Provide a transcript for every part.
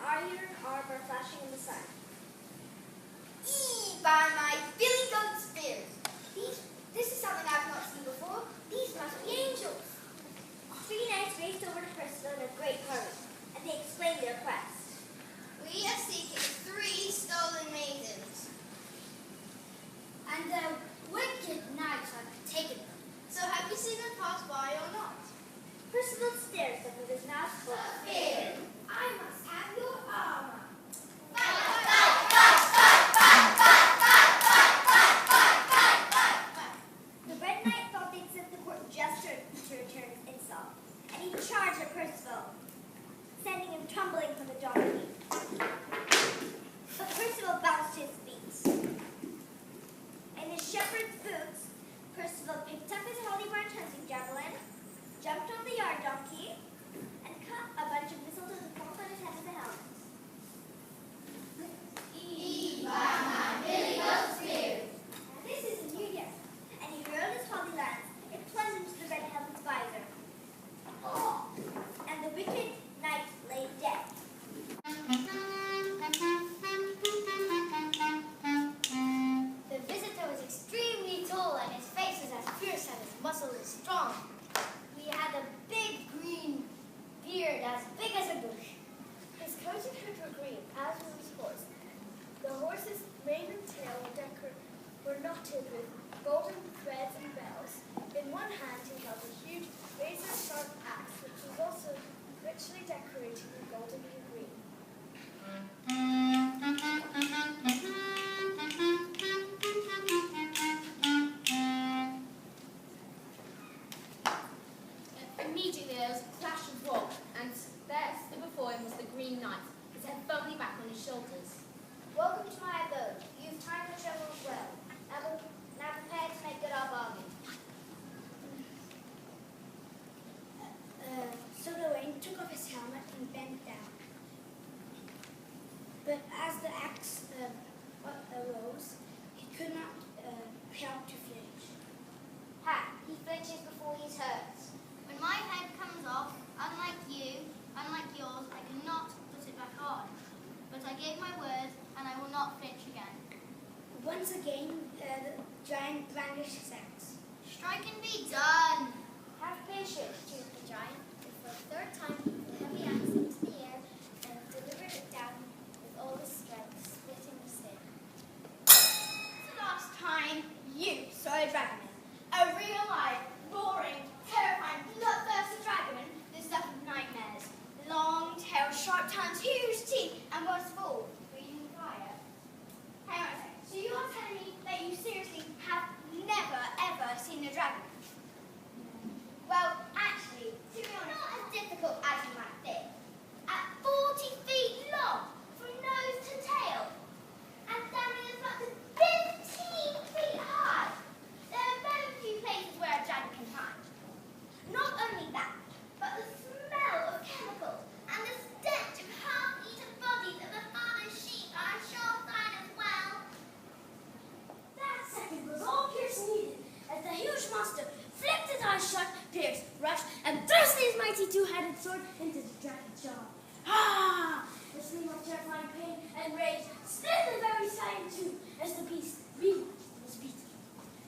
iron armor flashing in the sun. By my Billy Goat spears. This is something I've not seen before. These must be angels. Three knights raced over to Percival in a great hurry, and they explained their quest. We are seeking 3 stolen maidens. And the wicked knights have taken them. So have you seen them pass by or not? Percival stares at them with his mouth full of Fear. I must have your armor. The Red Knight thought they'd set the court just to return his insult, and he charged at Percival, sending him tumbling from the donkey. But Percival bounced to his feet. In his shepherd's boots, Percival picked up his holly branch hunting javelin, jumped on the yard donkey, and cut a bunch of mistletoe to fall on his head with a helmet. Now this is a new gift, and he hurled his holly lance. It plunged into the red helmet's visor. Oh! And the wicked knight lay dead. The visitor was extremely tall and his face was as fierce and his muscles as strong. He had a big green beard as big as a bush. His coat and hood were green, as was his horse. The horse's mane and tail were knotted with golden threads and bells. In one hand he held a huge razor-sharp axe, which was also richly decorated in golden and green. Immediately there was a clash of rock, and there stood before him was the Green Knight, his head firmly back on his shoulders. Welcome to my abode. You've timed the travels well. Now prepare to make good our bargain. Sir Gawain took off his helmet and bent down. But as the axe arose, he could not help to flinch. Ha! He flinches before he's hurt. When my head comes off, unlike yours, I cannot put it back on. But I gave my word, and I will not flinch again. Once again, the giant brandished his axe. Strike and be done! Have patience, jeered the giant. And for the third time he put the heavy axe into the air and delivered it down with all his strength, splitting the skin. The last time you saw a dragon, a real live, roaring, terrifying, bloodthirsty dragon, the stuff of nightmares. Long tail, sharp tongues, huge teeth, and worst of all, breathing fire. Hang on a second. So you are telling me that you seriously have never, ever seen a dragon? Well, actually, to be honest, not as difficult as you might think. At 40 feet long, from nose to tail, and standing as much as 15 feet high. There are very few places where a dragon can hide. Not only that, but the smell of chemicals and the stench of half-eaten bodies of the father's sheep are a sure sign as well. That second was all Pierce needed, as the huge monster flicked his eyes shut. Pierce rushed and thrust his mighty two-handed sword into the dragon's jaw. Ah! The scream of terrifying pain and rage split the very side in two as the beast relaunched and was beaten.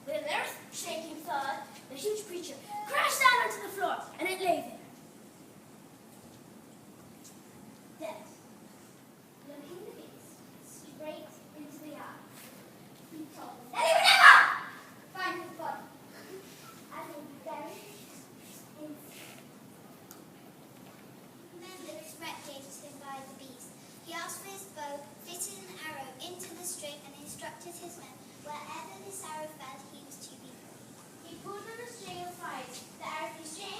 With an earth-shaking thud, the huge creature crashed down onto the floor, and it lay there. Dead. Looking the beast straight into the eye. He told him that he would never find his body. As he buried in Then the spectators stood by the beast. He asked for his bow, fitted an arrow into the string, and instructed his men, wherever this arrow fell, he was to be put. He pulled on the string aside. The arrow flew straight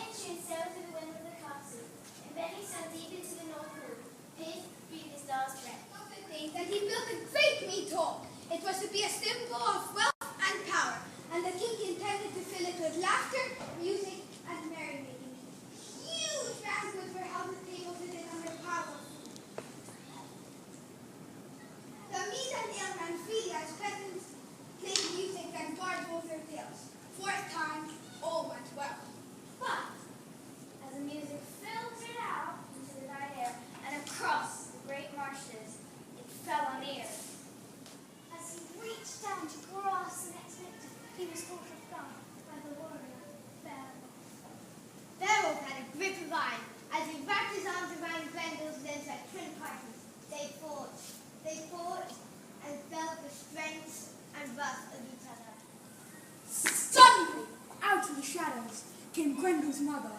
his arms around Grendel's limbs like twin titans. They fought and felt the strength and wrath of each other. Suddenly, out of the shadows, came Grendel's mother.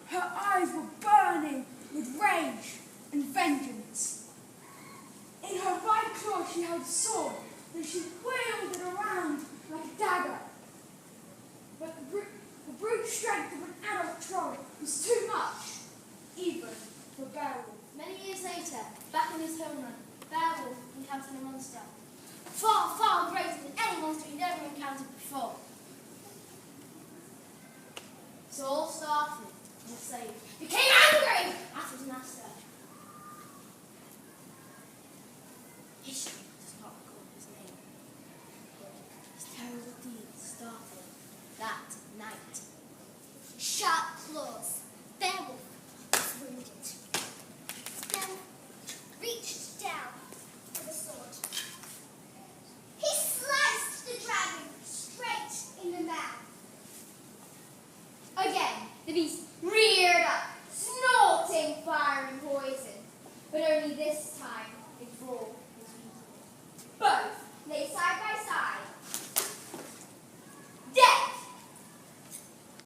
Her eyes were burning with rage and vengeance. In her right claw she held a sword, and she wheeled it around like a dagger. But the brute strength of an adult troll was too much, even for Beowulf. Many years later, back in his homeland, Beowulf encountered a monster far, far greater than any monster he'd ever encountered before. So all started when the slave became angry at his master. History does not record his name, but his terrible deeds started that night. Sharp claws. Beowulf was wounded. Beowulf reached down with a sword. He sliced the dragon straight in the mouth. Again, the beast reared up, snorting fire and poison. But only this